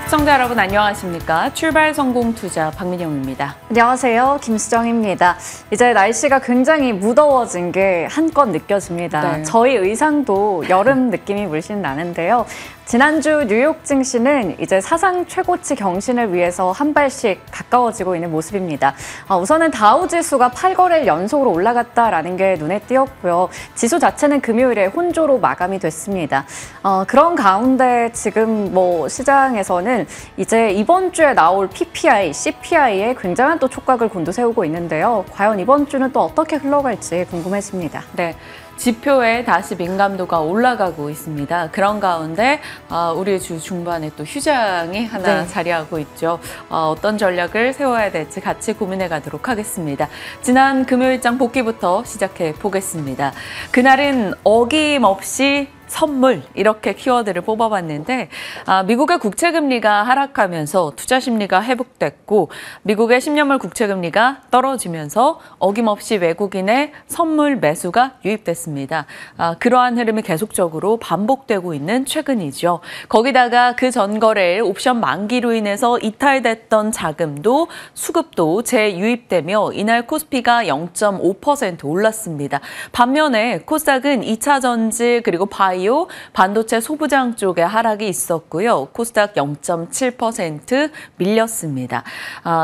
시청자 여러분 안녕하십니까? 출발 성공 투자 박민영입니다. 안녕하세요. 김수정입니다. 이제 날씨가 굉장히 무더워진 게 한껏 느껴집니다. 네. 저희 의상도 여름 느낌이 물씬 나는데요. 지난주 뉴욕 증시는 이제 사상 최고치 경신을 위해서 한 발씩 가까워지고 있는 모습입니다. 우선은 다우 지수가 8거래일 연속으로 올라갔다라는 게 눈에 띄었고요. 지수 자체는 금요일에 혼조로 마감이 됐습니다. 그런 가운데 지금 시장에서는 이제 이번 주에 나올 PPI, CPI에 굉장한 또 촉각을 곤두세우고 있는데요. 과연 이번 주는 또 어떻게 흘러갈지 궁금해집니다. 네. 지표에 다시 민감도가 올라가고 있습니다. 그런 가운데 우리 주 중반에 또 휴장이 하나 자리하고 있죠. 어떤 전략을 세워야 될지 같이 고민해 가도록 하겠습니다. 지난 금요일장 복귀부터 시작해 보겠습니다. 그날은 어김없이 선물 이렇게 키워드를 뽑아봤는데 미국의 국채금리가 하락하면서 투자 심리가 회복됐고 미국의 10년물 국채금리가 떨어지면서 어김없이 외국인의 선물 매수가 유입됐습니다. 그러한 흐름이 계속적으로 반복되고 있는 최근이죠. 거기다가 그 전거래일 옵션 만기로 인해서 이탈됐던 자금도 수급도 재유입되며 이날 코스피가 0.5% 올랐습니다. 반면에 코스닥은 2차 전지 그리고 바이오, 반도체 소부장 쪽에 하락이 있었고요. 코스닥 0.7% 밀렸습니다.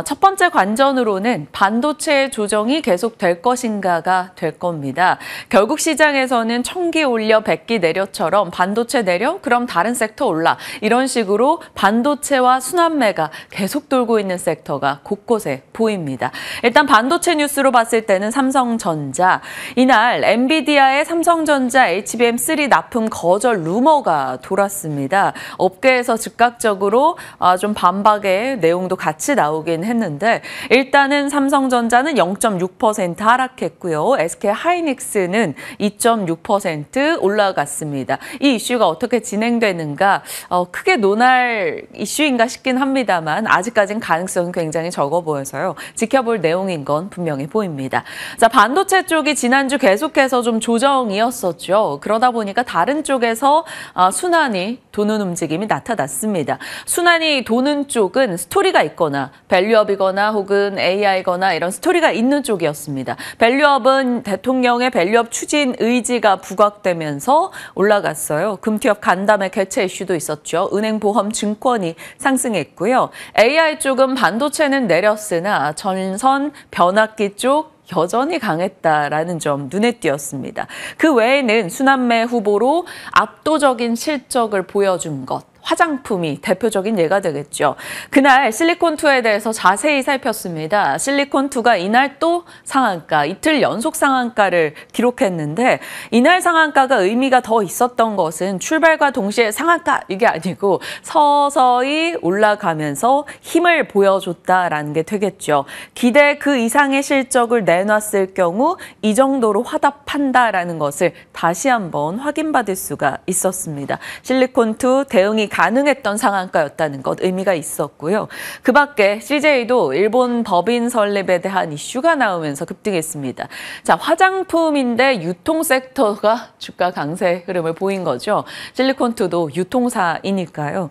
첫 번째 관전으로는 반도체 조정이 계속될 것인가가 될 겁니다. 결국 시장에서는 천기 올려 백기 내려처럼 반도체 내려? 그럼 다른 섹터 올라. 이런 식으로 반도체와 순환매가 계속 돌고 있는 섹터가 곳곳에 보입니다. 일단 반도체 뉴스로 봤을 때는 삼성전자. 이날 엔비디아의 삼성전자 HBM3 납품 거절 루머가 돌았습니다. 업계에서 즉각적으로 좀 반박의 내용도 같이 나오긴 했는데 일단은 삼성전자는 0.6% 하락했고요. SK하이닉스는 2.6% 올라갔습니다. 이 이슈가 어떻게 진행되는가 크게 논할 이슈인가 싶긴 합니다만 아직까지는 가능성이 굉장히 적어 보여서요. 지켜볼 내용인 건 분명히 보입니다. 자, 반도체 쪽이 지난주 계속해서 좀 조정이었었죠. 그러다 보니까 다른 쪽에서 순환이 도는 움직임이 나타났습니다. 순환이 도는 쪽은 스토리가 있거나 밸류업이거나 혹은 AI거나 이런 스토리가 있는 쪽이었습니다. 밸류업은 대통령의 밸류업 추진 의지가 부각되면서 올라갔어요. 금투협 간담회 개최 이슈도 있었죠. 은행, 보험, 증권이 상승했고요. AI 쪽은 반도체는 내렸으나 전선, 변압기 쪽 여전히 강했다라는 점 눈에 띄었습니다. 그 외에는 순환매 후보로 압도적인 실적을 보여준 것. 화장품이 대표적인 예가 되겠죠. 그날 실리콘2에 대해서 자세히 살폈습니다. 실리콘2가 이날 또 상한가, 이틀 연속 상한가를 기록했는데 이날 상한가가 의미가 더 있었던 것은 출발과 동시에 상한가 이게 아니고 서서히 올라가면서 힘을 보여줬다라는 게 되겠죠. 기대 그 이상의 실적을 내놨을 경우 이 정도로 화답한다라는 것을 다시 한번 확인받을 수가 있었습니다. 실리콘2 대응이 가능했던 상한가였다는 것 의미가 있었고요. 그 밖에 CJ도 일본 법인 설립에 대한 이슈가 나오면서 급등했습니다. 자, 화장품인데 유통 섹터가 주가 강세 흐름을 보인 거죠. 실리콘2도 유통사이니까요.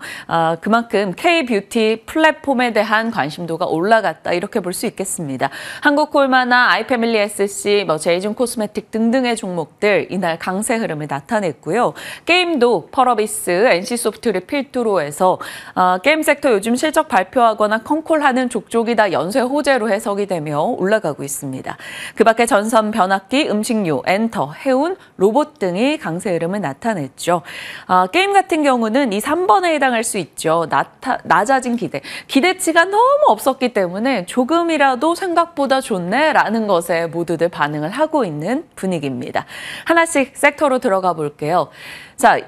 그만큼 K-뷰티 플랫폼에 대한 관심도가 올라갔다 이렇게 볼 수 있겠습니다. 한국콜마나 아이패밀리 SC, 제이준 코스메틱 등등의 종목들 이날 강세 흐름을 나타냈고요. 게임도 펄어비스, NC소프트를 필두로 해서 게임 섹터 요즘 실적 발표하거나 컨콜하는 족족이 다 연쇄 호재로 해석이 되며 올라가고 있습니다. 그 밖에 전선, 변압기, 음식료, 엔터, 해운, 로봇 등이 강세 흐름을 나타냈죠. 게임 같은 경우는 이 3번에 해당할 수 있죠. 낮아진 기대치가 너무 없었기 때문에 조금이라도 생각보다 좋네라는 것에 모두들 반응을 하고 있는 분위기입니다. 하나씩 섹터로 들어가 볼게요. 자,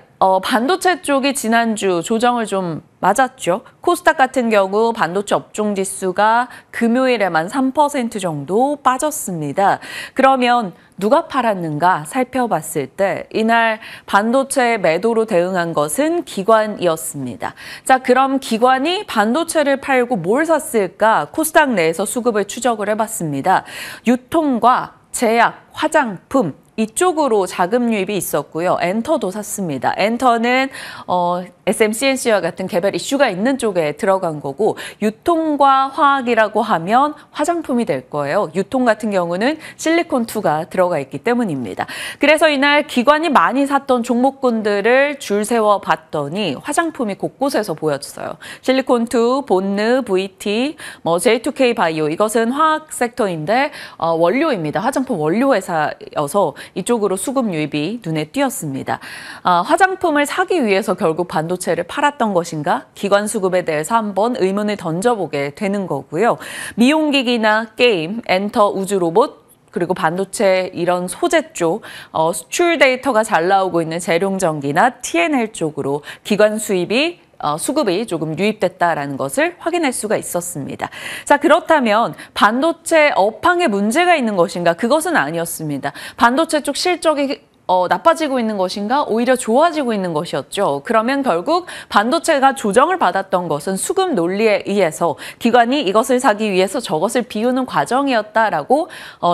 반도체 쪽이 지난주 조정을 좀 맞았죠. 코스닥 같은 경우 반도체 업종 지수가 금요일에만 3% 정도 빠졌습니다. 그러면 누가 팔았는가 살펴봤을 때 이날 반도체 매도로 대응한 것은 기관이었습니다. 자, 그럼 기관이 반도체를 팔고 뭘 샀을까? 코스닥 내에서 수급을 추적을 해봤습니다. 유통과 제약, 화장품, 이쪽으로 자금 유입이 있었고요. 엔터도 샀습니다. 엔터는 SMCNC와 같은 개별 이슈가 있는 쪽에 들어간 거고 유통과 화학이라고 하면 화장품이 될 거예요. 유통 같은 경우는 실리콘2가 들어가 있기 때문입니다. 그래서 이날 기관이 많이 샀던 종목군들을 줄 세워 봤더니 화장품이 곳곳에서 보였어요. 실리콘2, 본느, VT, J2K 바이오 이것은 화학 섹터인데 원료입니다. 화장품 원료 회사여서 이쪽으로 수급 유입이 눈에 띄었습니다. 화장품을 사기 위해서 결국 반도체를 팔았던 것인가? 기관 수급에 대해서 한번 의문을 던져보게 되는 거고요. 미용기기나 게임, 엔터, 우주로봇, 그리고 반도체 이런 소재 쪽 수출 데이터가 잘 나오고 있는 재룡전기나 TNL 쪽으로 기관 수급이 조금 유입됐다라는 것을 확인할 수가 있었습니다. 자, 그렇다면 반도체 업황에 문제가 있는 것인가? 그것은 아니었습니다. 반도체 쪽 실적이 나빠지고 있는 것인가? 오히려 좋아지고 있는 것이었죠. 그러면 결국 반도체가 조정을 받았던 것은 수급 논리에 의해서 기관이 이것을 사기 위해서 저것을 비우는 과정이었다라고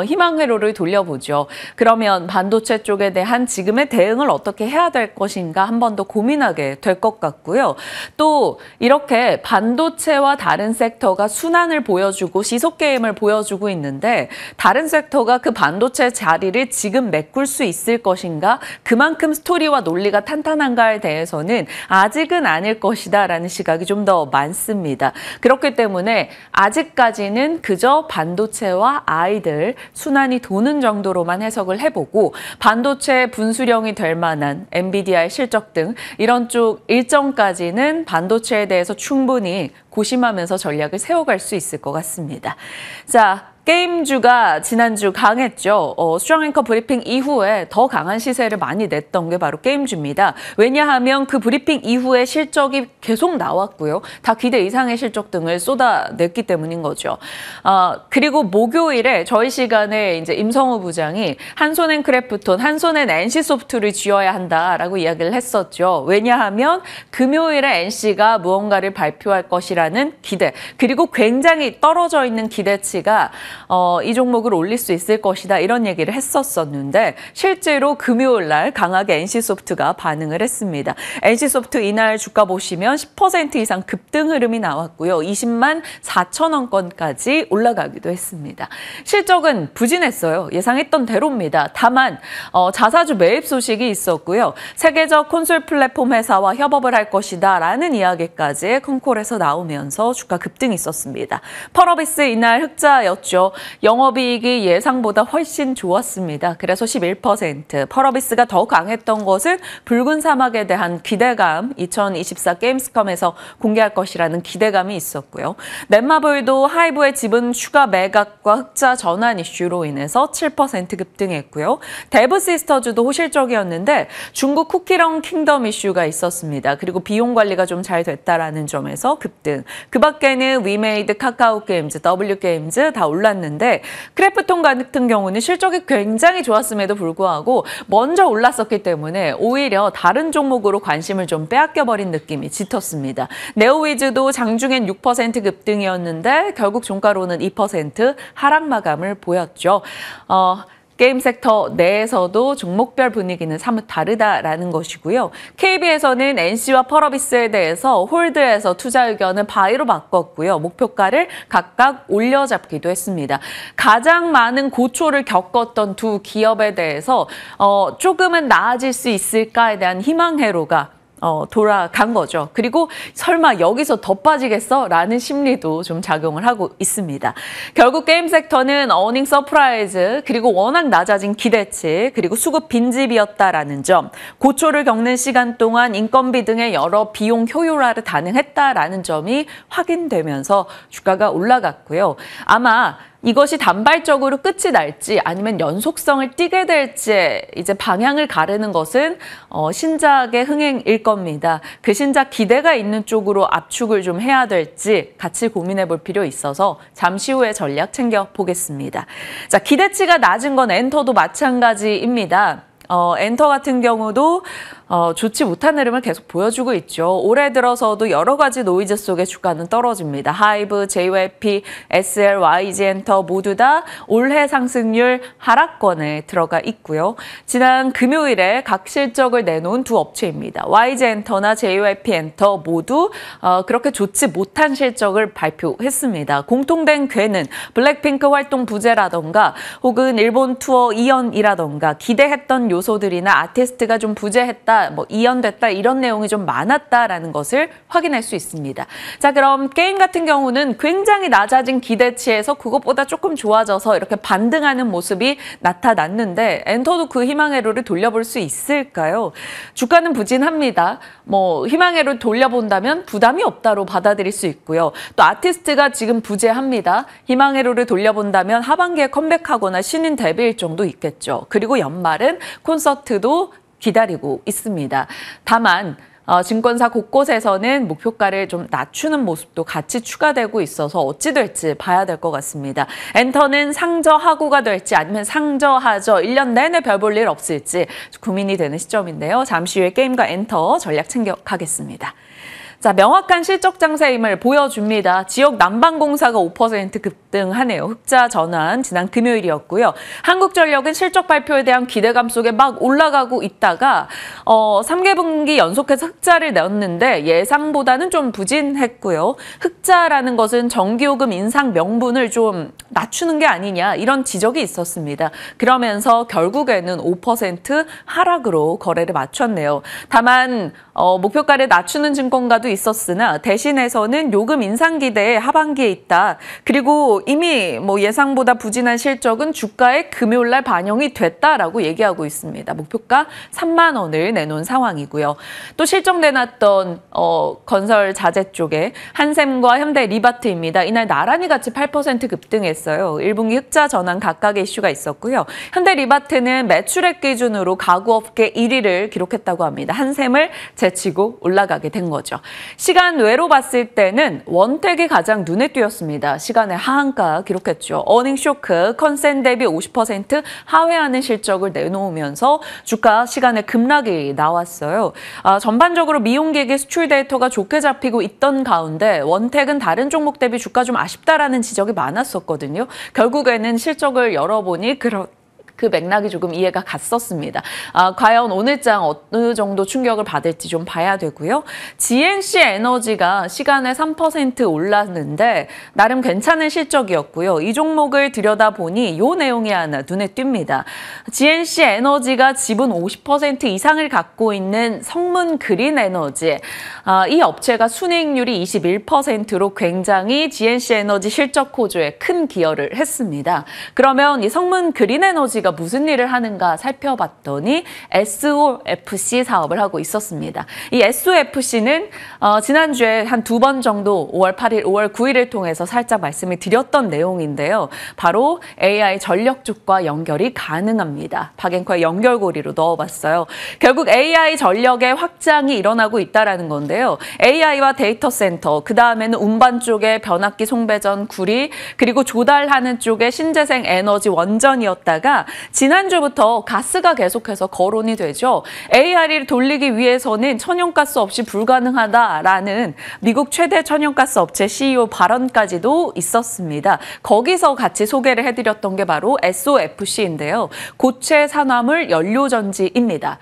희망 회로를 돌려보죠. 그러면 반도체 쪽에 대한 지금의 대응을 어떻게 해야 될 것인가 한 번 더 고민하게 될 것 같고요. 또 이렇게 반도체와 다른 섹터가 순환을 보여주고 시속 게임을 보여주고 있는데 다른 섹터가 그 반도체 자리를 지금 메꿀 수 있을 것인가? 그만큼 스토리와 논리가 탄탄한가에 대해서는 아직은 아닐 것이다라는 시각이 좀 더 많습니다. 그렇기 때문에 아직까지는 그저 반도체와 아이들 순환이 도는 정도로만 해석을 해보고 반도체 분수령이 될 만한 엔비디아의 실적 등 이런 쪽 일정까지는 반도체에 대해서 충분히 고심하면서 전략을 세워갈 수 있을 것 같습니다. 자, 게임주가 지난주 강했죠. 수정 앵커 브리핑 이후에 더 강한 시세를 많이 냈던 게 바로 게임주입니다. 왜냐하면 그 브리핑 이후에 실적이 계속 나왔고요. 다 기대 이상의 실적 등을 쏟아냈기 때문인 거죠. 그리고 목요일에 저희 시간에 이제 임성우 부장이 한손엔 크래프톤, 한손엔 NC소프트를 쥐어야 한다라고 이야기를 했었죠. 왜냐하면 금요일에 NC가 무언가를 발표할 것이라는 기대, 그리고 굉장히 떨어져 있는 기대치가 이 종목을 올릴 수 있을 것이다 이런 얘기를 했었었는데 실제로 금요일 날 강하게 NC소프트가 반응을 했습니다. NC소프트 이날 주가 보시면 10% 이상 급등 흐름이 나왔고요. 20만 4천 원권까지 올라가기도 했습니다. 실적은 부진했어요. 예상했던 대로입니다. 다만 자사주 매입 소식이 있었고요. 세계적 콘솔 플랫폼 회사와 협업을 할 것이다 라는 이야기까지 컨콜에서 나오면서 주가 급등이 있었습니다. 펄어비스 이날 흑자였죠. 영업이익이 예상보다 훨씬 좋았습니다. 그래서 11%. 펄어비스가 더 강했던 것은 붉은 사막에 대한 기대감, 2024 게임스컴에서 공개할 것이라는 기대감이 있었고요. 넷마블도 하이브의 지분 추가 매각과 흑자 전환 이슈로 인해서 7% 급등했고요. 데브시스터즈도 호실적이었는데 중국 쿠키런 킹덤 이슈가 있었습니다. 그리고 비용 관리가 좀 잘 됐다라는 점에서 급등. 그 밖에는 위메이드, 카카오게임즈, W게임즈 다 올랐는데 크래프톤 같은 경우는 실적이 굉장히 좋았음에도 불구하고 먼저 올랐었기 때문에 오히려 다른 종목으로 관심을 좀 빼앗겨버린 느낌이 짙었습니다. 네오위즈도 장중엔 6% 급등이었는데 결국 종가로는 2% 하락 마감을 보였죠. 게임 섹터 내에서도 종목별 분위기는 사뭇 다르다라는 것이고요. KB에서는 NC와 펄어비스에 대해서 홀드에서 투자 의견을 바이로 바꿨고요. 목표가를 각각 올려잡기도 했습니다. 가장 많은 고초를 겪었던 두 기업에 대해서 조금은 나아질 수 있을까에 대한 희망 회로가 돌아간 거죠. 그리고 설마 여기서 더 빠지겠어? 라는 심리도 좀 작용을 하고 있습니다. 결국 게임 섹터는 어닝 서프라이즈, 그리고 워낙 낮아진 기대치, 그리고 수급 빈집이었다라는 점, 고초를 겪는 시간 동안 인건비 등의 여러 비용 효율화를 가능했다라는 점이 확인되면서 주가가 올라갔고요. 아마 이것이 단발적으로 끝이 날지 아니면 연속성을 띠게 될지 이제 방향을 가르는 것은 신작의 흥행일 겁니다. 그 신작 기대가 있는 쪽으로 압축을 좀 해야 될지 같이 고민해 볼 필요 있어서 잠시 후에 전략 챙겨보겠습니다. 자, 기대치가 낮은 건 엔터도 마찬가지입니다. 엔터 같은 경우도 좋지 못한 흐름을 계속 보여주고 있죠. 올해 들어서도 여러 가지 노이즈 속에 주가는 떨어집니다. 하이브, JYP, SL, YG엔터 모두 다 올해 상승률 하락권에 들어가 있고요. 지난 금요일에 각 실적을 내놓은 두 업체입니다. YG엔터나 JYP엔터 모두 그렇게 좋지 못한 실적을 발표했습니다. 공통된 궤는 블랙핑크 활동 부재라던가 혹은 일본 투어 이연이라던가 기대했던 요소들이나 아티스트가 좀 부재했다, 뭐 이연됐다 이런 내용이 좀 많았다라는 것을 확인할 수 있습니다. 자, 그럼 게임 같은 경우는 굉장히 낮아진 기대치에서 그것보다 조금 좋아져서 이렇게 반등하는 모습이 나타났는데 엔터도 그 희망회로를 돌려볼 수 있을까요? 주가는 부진합니다. 뭐 희망회로 돌려본다면 부담이 없다로 받아들일 수 있고요. 또 아티스트가 지금 부재합니다. 희망회로를 돌려본다면 하반기에 컴백하거나 신인 데뷔 일정도 있겠죠. 그리고 연말은 콘서트도 기다리고 있습니다. 다만 증권사 곳곳에서는 목표가를 좀 낮추는 모습도 같이 추가되고 있어서 어찌 될지 봐야 될 것 같습니다. 엔터는 상저하고가 될지 아니면 상저하저 1년 내내 별 볼 일 없을지 고민이 되는 시점인데요. 잠시 후에 게임과 엔터 전략 챙겨가겠습니다. 자, 명확한 실적 장세임을 보여줍니다. 지역 난방공사가 5% 급등하네요. 흑자 전환 지난 금요일이었고요. 한국전력은 실적 발표에 대한 기대감 속에 막 올라가고 있다가 3개분기 연속해서 흑자를 냈는데 예상보다는 좀 부진했고요. 흑자라는 것은 전기요금 인상 명분을 좀 낮추는 게 아니냐 이런 지적이 있었습니다. 그러면서 결국에는 5% 하락으로 거래를 마쳤네요. 다만 목표가를 낮추는 증권가도 있었으나 대신에서는 요금 인상 기대에 하반기에 있다. 그리고 이미 뭐 예상보다 부진한 실적은 주가에 금요일 날 반영이 됐다라고 얘기하고 있습니다. 목표가 3만 원을 내놓은 상황이고요. 또 실적 내놨던 건설 자재 쪽에 한샘과 현대 리바트입니다. 이날 나란히 같이 8% 급등했어요. 1분기 흑자 전환 각각의 이슈가 있었고요. 현대 리바트는 매출액 기준으로 가구업계 1위를 기록했다고 합니다. 한샘을 제치고 올라가게 된 거죠. 시간 외로 봤을 때는 원택이 가장 눈에 띄었습니다. 시간의 하한가 기록했죠. 어닝 쇼크, 컨센 대비 50% 하회하는 실적을 내놓으면서 주가 시간의 급락이 나왔어요. 전반적으로 미용기기 수출 데이터가 좋게 잡히고 있던 가운데 원택은 다른 종목 대비 주가 좀 아쉽다라는 지적이 많았었거든요. 결국에는 실적을 열어보니 그 맥락이 조금 이해가 갔었습니다. 과연 오늘장 어느 정도 충격을 받을지 좀 봐야 되고요. GNC 에너지가 시간에 3% 올랐는데 나름 괜찮은 실적이었고요. 이 종목을 들여다보니 이 내용이 하나 눈에 띕니다. GNC 에너지가 지분 50% 이상을 갖고 있는 성문 그린 에너지. 이 업체가 순이익률이 21%로 굉장히 GNC 에너지 실적 호조에 큰 기여를 했습니다. 그러면 이 성문 그린 에너지가 무슨 일을 하는가 살펴봤더니 SOFC 사업을 하고 있었습니다. 이 SOFC는 지난주에 한 2번 정도 5월 8일, 5월 9일을 통해서 살짝 말씀을 드렸던 내용인데요. 바로 AI 전력 쪽과 연결이 가능합니다. 박앵커의 연결고리로 넣어봤어요. 결국 AI 전력의 확장이 일어나고 있다는 건데요. AI와 데이터 센터, 그 다음에는 운반 쪽에 변압기 송배전 구리, 그리고 조달하는 쪽에 신재생 에너지 원전이었다가 지난주부터 가스가 계속해서 거론이 되죠. AI를 돌리기 위해서는 천연가스 없이 불가능하다라는 미국 최대 천연가스 업체 CEO 발언까지도 있었습니다. 거기서 같이 소개를 해드렸던 게 바로 SOFC인데요. 고체 산화물 연료전지입니다.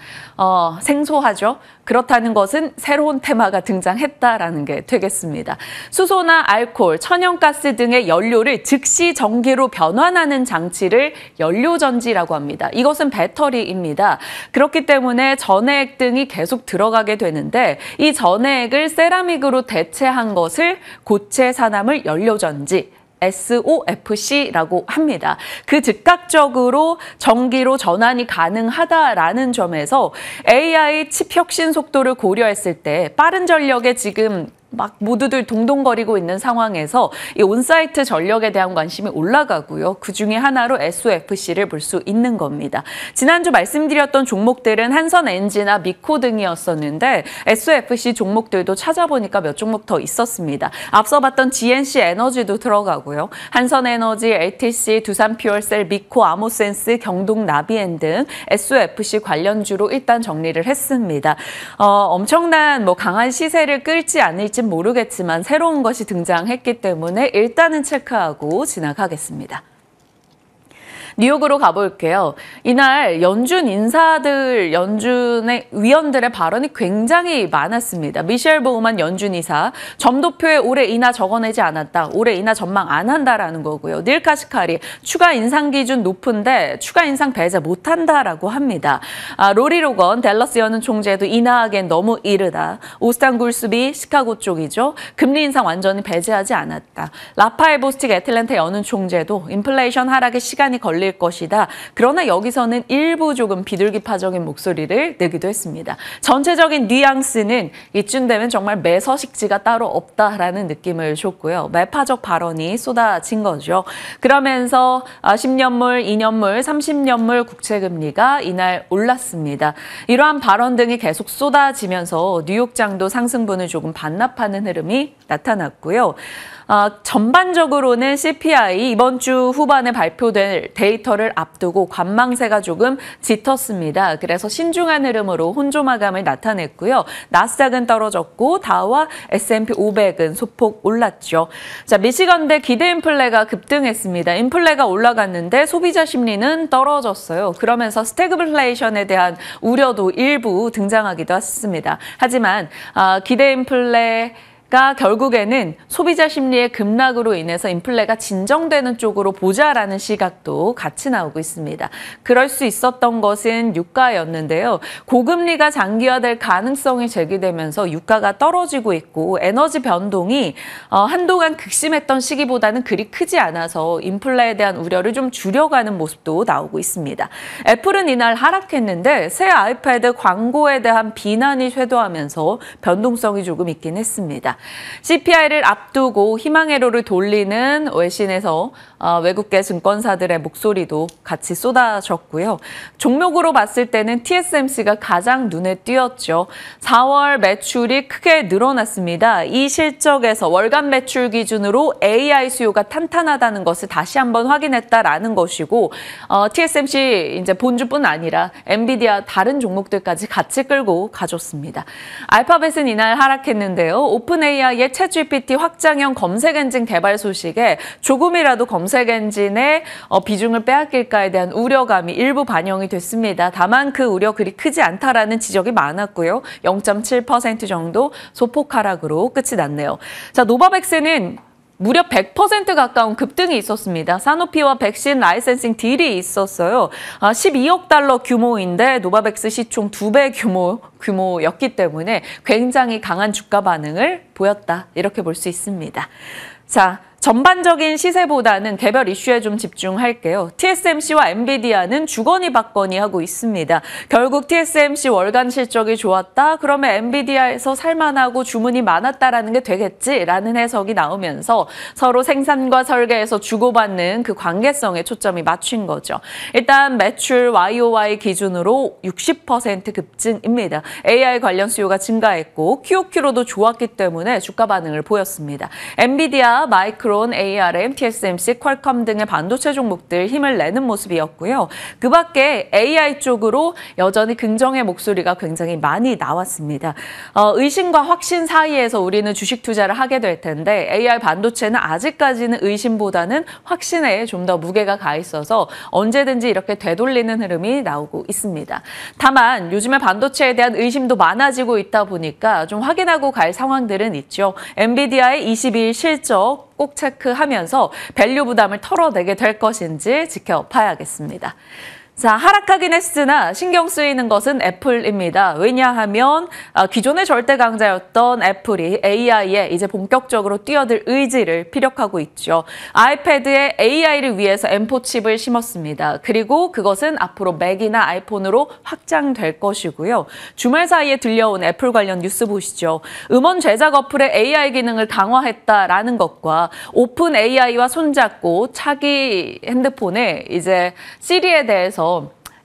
생소하죠? 그렇다는 것은 새로운 테마가 등장했다라는 게 되겠습니다. 수소나 알코올, 천연가스 등의 연료를 즉시 전기로 변환하는 장치를 연료전지라고 합니다. 이것은 배터리입니다. 그렇기 때문에 전해액 등이 계속 들어가게 되는데 이 전해액을 세라믹으로 대체한 것을 고체 산화물 연료전지, SOFC라고 합니다. 그 즉각적으로 전기로 전환이 가능하다라는 점에서 AI 칩 혁신 속도를 고려했을 때 빠른 전력에 지금 막 모두들 동동거리고 있는 상황에서 이 온사이트 전력에 대한 관심이 올라가고요. 그중에 하나로 SOFC를 볼 수 있는 겁니다. 지난주 말씀드렸던 종목들은 한선엔지나 미코 등이었었는데 SOFC 종목들도 찾아보니까 몇 종목 더 있었습니다. 앞서 봤던 GNC 에너지도 들어가고요. 한선에너지, LTC, 두산퓨얼셀, 미코, 아모센스, 경동나비엔 등 SOFC 관련주로 일단 정리를 했습니다. 엄청난 강한 시세를 끌지 않을지 모르겠지만 새로운 것이 등장했기 때문에 일단은 체크하고 지나가겠습니다. 뉴욕으로 가볼게요. 이날 연준의 위원들의 발언이 굉장히 많았습니다. 미셸 보우만 연준 이사, 점도표에 올해 인하 적어내지 않았다. 올해 인하 전망 안 한다라는 거고요. 닐 카시카리, 추가 인상 기준 높은데 추가 인상 배제 못한다라고 합니다. 로리 로건, 댈러스 연은 총재도 인하하기엔 너무 이르다. 오스탄 굴스비, 시카고 쪽이죠. 금리 인상 완전히 배제하지 않았다. 라파엘 보스틱 애틀랜타 연은 총재도 인플레이션 하락에 시간이 걸릴 것이다. 그러나 여기서는 일부 조금 비둘기파적인 목소리를 내기도 했습니다. 전체적인 뉘앙스는 이쯤 되면 정말 매서식지가 따로 없다라는 느낌을 줬고요. 매파적 발언이 쏟아진 거죠. 그러면서 10년물, 2년물, 30년물 국채금리가 이날 올랐습니다. 이러한 발언 등이 계속 쏟아지면서 뉴욕장도 상승분을 조금 반납하는 흐름이 나타났고요. 전반적으로는 CPI 이번 주 후반에 발표될 데이터를 앞두고 관망세가 조금 짙었습니다. 그래서 신중한 흐름으로 혼조마감을 나타냈고요. 나스닥은 떨어졌고 다우와 S&P 500은 소폭 올랐죠. 자, 미시건대 기대 인플레가 급등했습니다. 인플레가 올라갔는데 소비자 심리는 떨어졌어요. 그러면서 스태그플레이션에 대한 우려도 일부 등장하기도 했습니다. 하지만 기대 인플레 가 결국에는 소비자 심리의 급락으로 인해서 인플레가 진정되는 쪽으로 보자라는 시각도 같이 나오고 있습니다. 그럴 수 있었던 것은 유가였는데요. 고금리가 장기화될 가능성이 제기되면서 유가가 떨어지고 있고 에너지 변동이 한동안 극심했던 시기보다는 그리 크지 않아서 인플레에 대한 우려를 좀 줄여가는 모습도 나오고 있습니다. 애플은 이날 하락했는데 새 아이패드 광고에 대한 비난이 쇄도하면서 변동성이 조금 있긴 했습니다. CPI를 앞두고 희망회로를 돌리는 외신에서 외국계 증권사들의 목소리도 같이 쏟아졌고요. 종목으로 봤을 때는 TSMC가 가장 눈에 띄었죠. 4월 매출이 크게 늘어났습니다. 이 실적에서 월간 매출 기준으로 AI 수요가 탄탄하다는 것을 다시 한번 확인했다라는 것이고 TSMC 이제 본주뿐 아니라 엔비디아 다른 종목들까지 같이 끌고 가줬습니다. 알파벳은 이날 하락했는데요. 오픈AI의 챗GPT 확장형 검색 엔진 개발 소식에 조금이라도 검색 엔진의 비중을 빼앗길까에 대한 우려감이 일부 반영이 됐습니다. 다만 그 우려 그리 크지 않다라는 지적이 많았고요. 0.7% 정도 소폭 하락으로 끝이 났네요. 자, 노바백스는 무려 100% 가까운 급등이 있었습니다. 사노피와 백신 라이센싱 딜이 있었어요. 12억 달러 규모인데 노바백스 시총 2배 규모였기 때문에 굉장히 강한 주가 반응을 보였다. 이렇게 볼 수 있습니다. 자, 전반적인 시세보다는 개별 이슈에 좀 집중할게요. TSMC와 엔비디아는 주거니 받거니 하고 있습니다. 결국 TSMC 월간 실적이 좋았다. 그러면 엔비디아에서 살만하고 주문이 많았다라는 게 되겠지라는 해석이 나오면서 서로 생산과 설계에서 주고받는 그 관계성에 초점이 맞춘 거죠. 일단 매출 YOY 기준으로 60% 급증입니다. AI 관련 수요가 증가했고 QOQ로도 좋았기 때문에 주가 반응을 보였습니다. 엔비디아, 마이크론, ARM, TSMC, 퀄컴 등의 반도체 종목들 힘을 내는 모습이었고요. 그 밖에 AI 쪽으로 여전히 긍정의 목소리가 굉장히 많이 나왔습니다. 의심과 확신 사이에서 우리는 주식 투자를 하게 될 텐데 AI 반도체는 아직까지는 의심보다는 확신에 좀 더 무게가 가 있어서 언제든지 이렇게 되돌리는 흐름이 나오고 있습니다. 다만 요즘에 반도체에 대한 의심도 많아지고 있다 보니까 좀 확인하고 갈 상황들은 있죠. 엔비디아의 22일 실적 꼭 체크하면서 밸류 부담을 털어내게 될 것인지 지켜봐야겠습니다. 자, 하락하긴 했으나 신경 쓰이는 것은 애플입니다. 왜냐하면 기존의 절대 강자였던 애플이 AI에 이제 본격적으로 뛰어들 의지를 피력하고 있죠. 아이패드에 AI를 위해서 M4 칩을 심었습니다. 그리고 그것은 앞으로 맥이나 아이폰으로 확장될 것이고요. 주말 사이에 들려온 애플 관련 뉴스 보시죠. 음원 제작 어플의 AI 기능을 강화했다라는 것과 오픈 AI와 손잡고 차기 핸드폰에 이제 시리에 대해서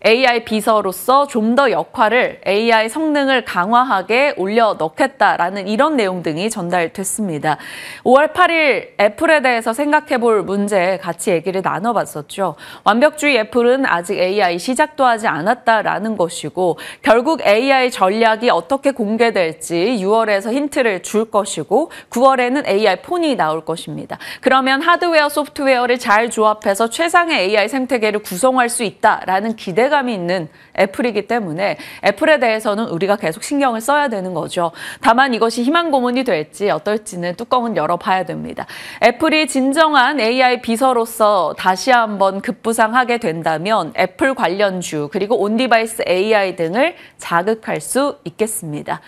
AI 비서로서 좀 더 역할을 AI 성능을 강화하게 올려넣겠다라는 이런 내용 등이 전달됐습니다. 5월 8일 애플에 대해서 생각해볼 문제 같이 얘기를 나눠봤었죠. 완벽주의 애플은 아직 AI 시작도 하지 않았다라는 것이고 결국 AI 전략이 어떻게 공개될지 6월에서 힌트를 줄 것이고 9월에는 AI 폰이 나올 것입니다. 그러면 하드웨어, 소프트웨어를 잘 조합해서 최상의 AI 생태계를 구성할 수 있다라는 기대감이 있는 애플이기 때문에 애플에 대해서는 우리가 계속 신경을 써야 되는 거죠. 다만 이것이 희망 고문이 될지 어떨지는 뚜껑은 열어봐야 됩니다. 애플이 진정한 AI 비서로서 다시 한번 급부상하게 된다면 애플 관련주 그리고 온디바이스 AI 등을 자극할 수 있겠습니다.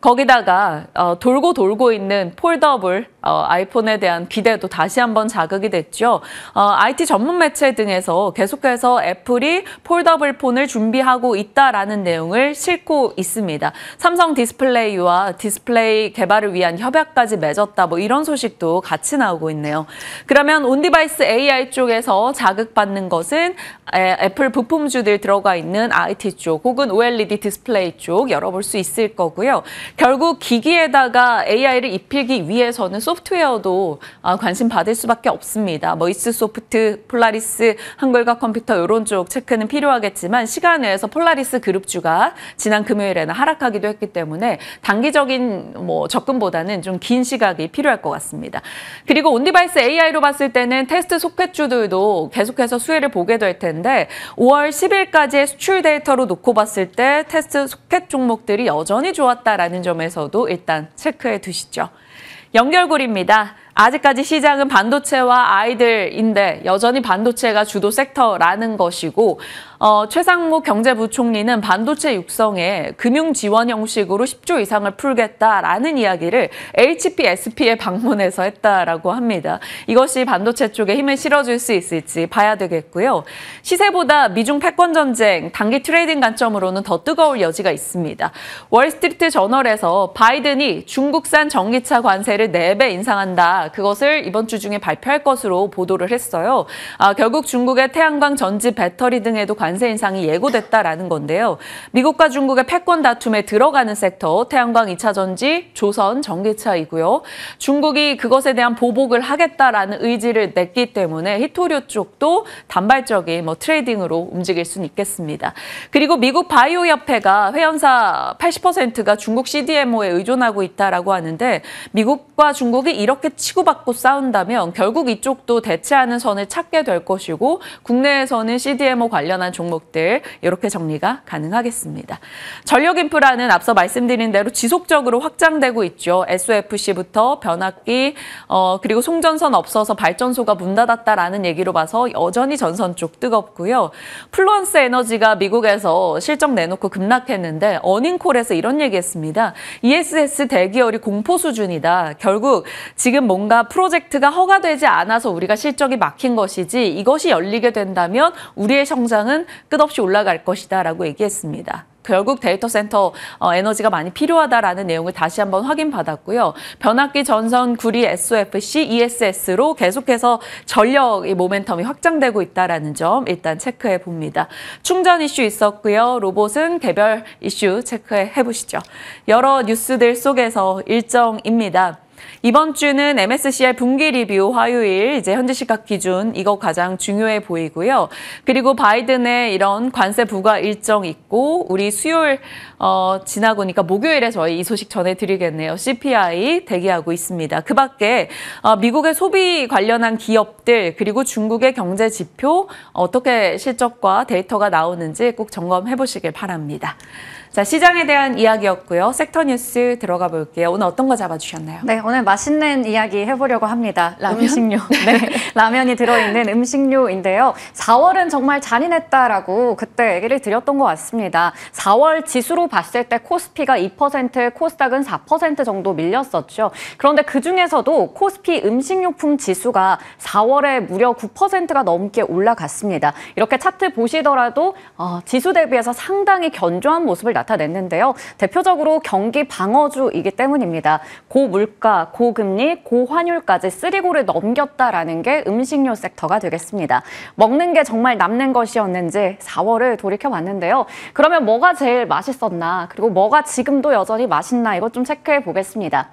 거기다가 돌고 있는 폴더블 아이폰에 대한 기대도 다시 한번 자극이 됐죠. IT 전문 매체 등에서 계속해서 애플이 폴더블 폰을 준비하고 있다라는 내용을 싣고 있습니다. 삼성 디스플레이와 디스플레이 개발을 위한 협약까지 맺었다 뭐 이런 소식도 같이 나오고 있네요. 그러면 온디바이스 AI 쪽에서 자극받는 것은 애플 부품주들 들어가 있는 IT 쪽 혹은 OLED 디스플레이 쪽 열어볼 수 있을 거고요. 결국 기기에다가 AI를 입히기 위해서는 소프트웨어도 관심 받을 수밖에 없습니다. 뭐 이스소프트, 폴라리스, 한글과 컴퓨터 이런 쪽 체크는 필요하겠지만 시간 외에서 폴라리스 그룹주가 지난 금요일에는 하락하기도 했기 때문에 단기적인 접근보다는 좀 긴 시각이 필요할 것 같습니다. 그리고 온디바이스 AI로 봤을 때는 테스트 소켓주들도 계속해서 수혜를 보게 될 텐데 5월 10일까지의 수출 데이터로 놓고 봤을 때 테스트 소켓 종목들이 여전히 좋았다라는 점에서도 일단 체크해 두시죠. 연결고리입니다. 아직까지 시장은 반도체와 아이들인데 여전히 반도체가 주도 섹터라는 것이고 최상무 경제부총리는 반도체 육성에 금융 지원 형식으로 10조 이상을 풀겠다라는 이야기를 HPSP에 방문해서 했다라고 합니다. 이것이 반도체 쪽에 힘을 실어줄 수 있을지 봐야 되겠고요. 시세보다 미중 패권 전쟁, 단기 트레이딩 관점으로는 더 뜨거울 여지가 있습니다. 월스트리트 저널에서 바이든이 중국산 전기차 관세를 4배 인상한다. 그것을 이번 주 중에 발표할 것으로 보도를 했어요. 결국 중국의 태양광 전지 배터리 등에도 관세 인상이 예고됐다라는 건데요. 미국과 중국의 패권 다툼에 들어가는 섹터, 태양광 2차 전지, 조선, 전기차이고요. 중국이 그것에 대한 보복을 하겠다라는 의지를 냈기 때문에 히토류 쪽도 단발적인 트레이딩으로 움직일 수는 있겠습니다. 그리고 미국 바이오협회가 회원사 80%가 중국 CDMO에 의존하고 있다라고 하는데 미국과 중국이 이렇게 치고받고 싸운다면 결국 이쪽도 대체하는 선을 찾게 될 것이고 국내에서는 CDMO 관련한 종목들 이렇게 정리가 가능하겠습니다. 전력 인프라는 앞서 말씀드린 대로 지속적으로 확장되고 있죠. SOFC부터 변압기 그리고 송전선 없어서 발전소가 문 닫았다라는 얘기로 봐서 여전히 전선 쪽 뜨겁고요. 플루언스 에너지가 미국에서 실적 내놓고 급락했는데 어닝콜에서 이런 얘기했습니다. ESS 대기열이 공포 수준이다. 결국 지금 뭔가 프로젝트가 허가되지 않아서 우리가 실적이 막힌 것이지 이것이 열리게 된다면 우리의 성장은 끝없이 올라갈 것이다 라고 얘기했습니다. 결국 데이터 센터 에너지가 많이 필요하다라는 내용을 다시 한번 확인받았고요. 변압기 전선 구리 SOFC, ESS로 계속해서 전력의 모멘텀이 확장되고 있다라는 점 일단 체크해 봅니다. 충전 이슈 있었고요. 로봇은 개별 이슈 체크해 보시죠. 여러 뉴스들 속에서 일정입니다. 이번 주는 MSCI 분기 리뷰 화요일 이제 현지 시각 기준 이거 가장 중요해 보이고요. 그리고 바이든의 이런 관세 부과 일정 있고 우리 수요일 지나고니까 목요일에 저희 이 소식 전해드리겠네요. CPI 대기하고 있습니다. 그 밖에 미국의 소비 관련한 기업들 그리고 중국의 경제 지표 어떻게 실적과 데이터가 나오는지 꼭 점검해 보시길 바랍니다. 자, 시장에 대한 이야기였고요. 섹터 뉴스 들어가 볼게요. 오늘 어떤 거 잡아주셨나요? 네, 오늘 저는 맛있는 이야기 해보려고 합니다. 라면? 음식료. 네, 라면이 들어있는 음식료인데요. 4월은 정말 잔인했다라고 그때 얘기를 드렸던 것 같습니다. 4월 지수로 봤을 때 코스피가 2%, 코스닥은 4% 정도 밀렸었죠. 그런데 그중에서도 코스피 음식료품 지수가 4월에 무려 9%가 넘게 올라갔습니다. 이렇게 차트 보시더라도 지수 대비해서 상당히 견조한 모습을 나타냈는데요. 대표적으로 경기 방어주이기 때문입니다. 고물가, 고금리, 고환율까지 쓰리고를 넘겼다라는 게 음식료 섹터가 되겠습니다. 먹는 게 정말 남는 것이었는지 4월을 돌이켜봤는데요. 그러면 뭐가 제일 맛있었나? 그리고 뭐가 지금도 여전히 맛있나? 이것 좀 체크해 보겠습니다.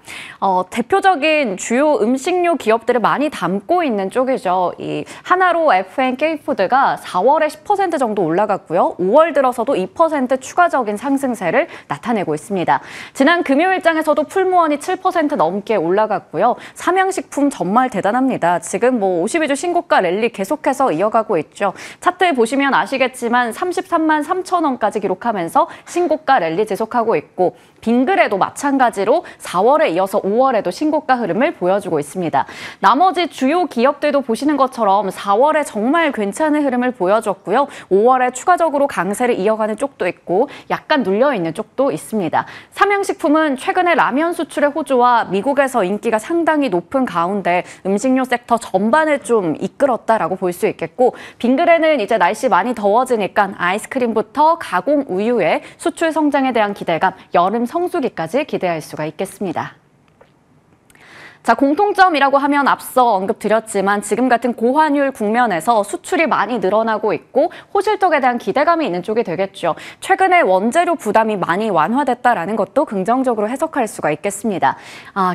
대표적인 주요 음식료 기업들을 많이 담고 있는 쪽이죠. 이 하나로 F&K푸드가 4월에 10% 정도 올라갔고요. 5월 들어서도 2% 추가적인 상승세를 나타내고 있습니다. 지난 금요일장에서도 풀무원이 7% 넘게 올라갔고요. 삼양식품 정말 대단합니다. 지금 52주 신고가 랠리 계속해서 이어가고 있죠. 차트 보시면 아시겠지만 33만 3천 원까지 기록하면서 신고가 랠리 지속하고 있고 빙그레도 마찬가지로 4월에 이어서 5월에도 신고가 흐름을 보여주고 있습니다. 나머지 주요 기업들도 보시는 것처럼 4월에 정말 괜찮은 흐름을 보여줬고요. 5월에 추가적으로 강세를 이어가는 쪽도 있고 약간 눌려있는 쪽도 있습니다. 삼양식품은 최근에 라면 수출의 호조와 미국에서 인기가 상당히 높은 가운데 음식료 섹터 전반을 좀 이끌었다라고 볼 수 있겠고 빙그레는 이제 날씨 많이 더워지니까 아이스크림부터 가공 우유의 수출 성장에 대한 기대감, 여름 성수기까지 기대할 수가 있겠습니다. 자, 공통점이라고 하면 앞서 언급드렸지만 지금 같은 고환율 국면에서 수출이 많이 늘어나고 있고 호실적에 대한 기대감이 있는 쪽이 되겠죠. 최근에 원재료 부담이 많이 완화됐다라는 것도 긍정적으로 해석할 수가 있겠습니다.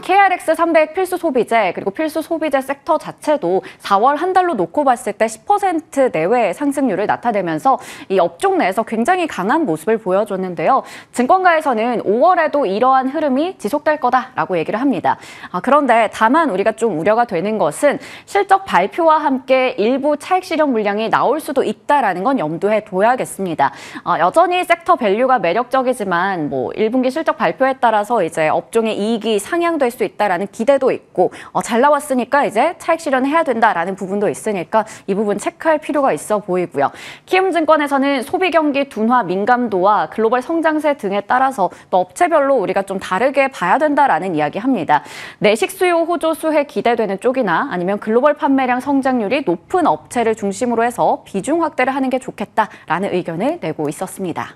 KRX 300 필수 소비재 그리고 필수 소비재 섹터 자체도 4월 한 달로 놓고 봤을 때 10% 내외의 상승률을 나타내면서 이 업종 내에서 굉장히 강한 모습을 보여줬는데요. 증권가에서는 5월에도 이러한 흐름이 지속될 거다라고 얘기를 합니다. 그런데 다만 우리가 좀 우려가 되는 것은 실적 발표와 함께 일부 차익 실현 물량이 나올 수도 있다라는 건 염두에 둬야겠습니다. 여전히 섹터 밸류가 매력적이지만 1분기 실적 발표에 따라서 이제 업종의 이익이 상향될 수 있다라는 기대도 있고 잘 나왔으니까 이제 차익 실현해야 된다라는 부분도 있으니까 이 부분 체크할 필요가 있어 보이고요. 키움증권에서는 소비 경기 둔화 민감도와 글로벌 성장세 등에 따라서 또 업체별로 우리가 좀 다르게 봐야 된다라는 이야기합니다. 내식 수요 호조 수혜 기대되는 쪽이나 아니면 글로벌 판매량 성장률이 높은 업체를 중심으로 해서 비중 확대를 하는 게 좋겠다라는 의견을 내고 있었습니다.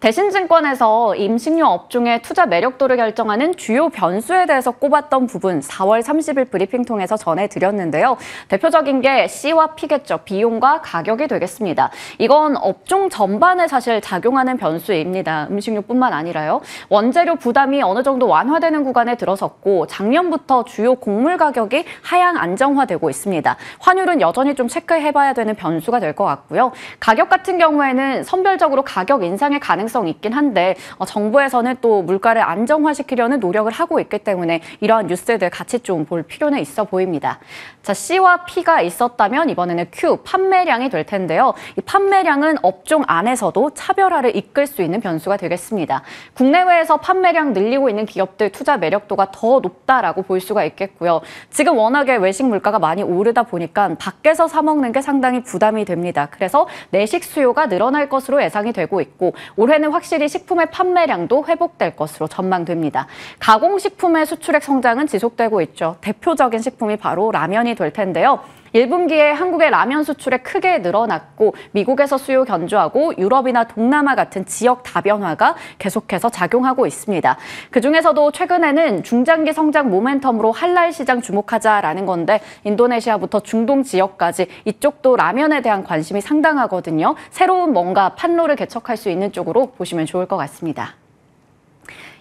대신증권에서 음식료 업종의 투자 매력도를 결정하는 주요 변수에 대해서 꼽았던 부분 4월 30일 브리핑 통해서 전해드렸는데요. 대표적인 게 C와 P겠죠. 비용과 가격이 되겠습니다. 이건 업종 전반에 사실 작용하는 변수입니다. 음식료뿐만 아니라요. 원재료 부담이 어느 정도 완화되는 구간에 들어섰고 작년부터 주요 곡물 가격이 하향 안정화되고 있습니다. 환율은 여전히 좀 체크해봐야 되는 변수가 될 것 같고요. 가격 같은 경우에는 선별적으로 가격 인상의 가능성이 있긴 한데 정부에서는 또 물가를 안정화시키려는 노력을 하고 있기 때문에 이러한 뉴스들 같이 좀 볼 필요는 있어 보입니다. 자, C와 P가 있었다면 이번에는 Q, 판매량이 될 텐데요. 이 판매량은 업종 안에서도 차별화를 이끌 수 있는 변수가 되겠습니다. 국내외에서 판매량 늘리고 있는 기업들 투자 매력도가 더 높다라고 볼 수가 있겠고요. 지금 워낙에 외식 물가가 많이 오르다 보니까 밖에서 사 먹는 게 상당히 부담이 됩니다. 그래서 내식 수요가 늘어날 것으로 예상이 되고 있고 올해는 확실히 식품의 판매량도 회복될 것으로 전망됩니다. 가공식품의 수출액 성장은 지속되고 있죠. 대표적인 식품이 바로 라면이 될 텐데요. 1분기에 한국의 라면 수출이 크게 늘어났고 미국에서 수요 견조하고 유럽이나 동남아 같은 지역 다변화가 계속해서 작용하고 있습니다. 그중에서도 최근에는 중장기 성장 모멘텀으로 할랄 시장 주목하자라는 건데 인도네시아부터 중동 지역까지 이쪽도 라면에 대한 관심이 상당하거든요. 새로운 뭔가 판로를 개척할 수 있는 쪽으로 보시면 좋을 것 같습니다.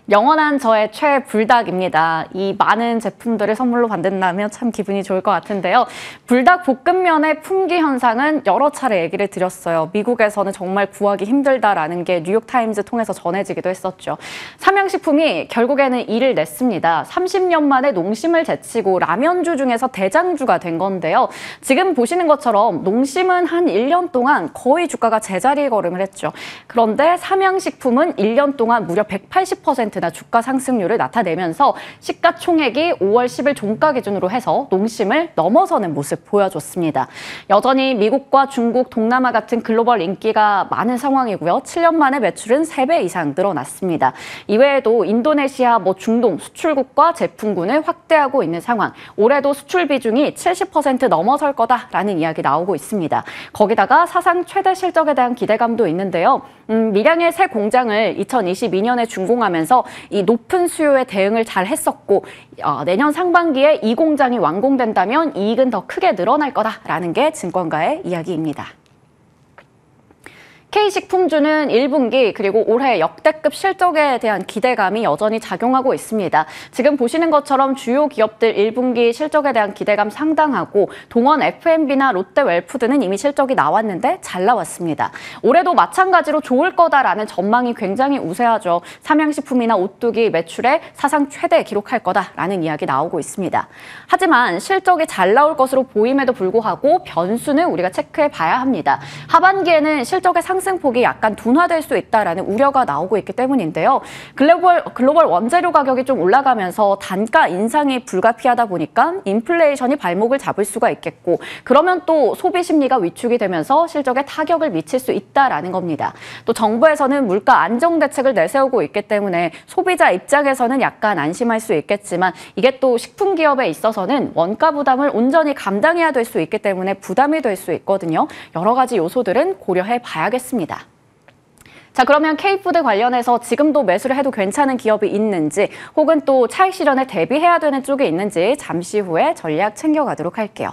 영원한 저의 최애 불닭입니다. 이 많은 제품들을 선물로 받는다면 참 기분이 좋을 것 같은데요. 불닭 볶음면의 품귀 현상은 여러 차례 얘기를 드렸어요. 미국에서는 정말 구하기 힘들다라는 게 뉴욕타임즈 통해서 전해지기도 했었죠. 삼양식품이 결국에는 이를 냈습니다. 30년 만에 농심을 제치고 라면주 중에서 대장주가 된 건데요. 지금 보시는 것처럼 농심은 한 1년 동안 거의 주가가 제자리 걸음을 했죠. 그런데 삼양식품은 1년 동안 무려 180% 10%나 주가 상승률을 나타내면서 시가총액이 5월 10일 종가 기준으로 해서 농심을 넘어서는 모습 보여줬습니다. 여전히 미국과 중국, 동남아 같은 글로벌 인기가 많은 상황이고요. 7년 만에 매출은 3배 이상 늘어났습니다. 이외에도 인도네시아, 중동 수출국과 제품군을 확대하고 있는 상황. 올해도 수출 비중이 70% 넘어설 거다라는 이야기 나오고 있습니다. 거기다가 사상 최대 실적에 대한 기대감도 있는데요. 밀양의 새 공장을 2022년에 준공하면서 이 높은 수요에 대응을 잘 했었고 내년 상반기에 이 공장이 완공된다면 이익은 더 크게 늘어날 거다라는 게 증권가의 이야기입니다. K식품주는 1분기 그리고 올해 역대급 실적에 대한 기대감이 여전히 작용하고 있습니다. 지금 보시는 것처럼 주요 기업들 1분기 실적에 대한 기대감 상당하고 동원 F&B나 롯데웰푸드는 이미 실적이 나왔는데 잘 나왔습니다. 올해도 마찬가지로 좋을 거다라는 전망이 굉장히 우세하죠. 삼양식품이나 오뚜기 매출에 사상 최대 기록할 거다라는 이야기 나오고 있습니다. 하지만 실적이 잘 나올 것으로 보임에도 불구하고 변수는 우리가 체크해 봐야 합니다. 하반기에는 실적의 상승폭이 약간 둔화될 수 있다라는 우려가 나오고 있기 때문인데요. 글로벌 원재료 가격이 좀 올라가면서 단가 인상이 불가피하다 보니까 인플레이션이 발목을 잡을 수가 있겠고 그러면 또 소비 심리가 위축이 되면서 실적에 타격을 미칠 수 있다라는 겁니다. 또 정부에서는 물가 안정 대책을 내세우고 있기 때문에 소비자 입장에서는 약간 안심할 수 있겠지만 이게 또 식품 기업에 있어서는 원가 부담을 온전히 감당해야 될 수 있기 때문에 부담이 될 수 있거든요. 여러 가지 요소들은 고려해 봐야겠습니다. 자, 그러면 K푸드 관련해서 지금도 매수를 해도 괜찮은 기업이 있는지 혹은 또 차익 실현에 대비해야 되는 쪽이 있는지 잠시 후에 전략 챙겨가도록 할게요.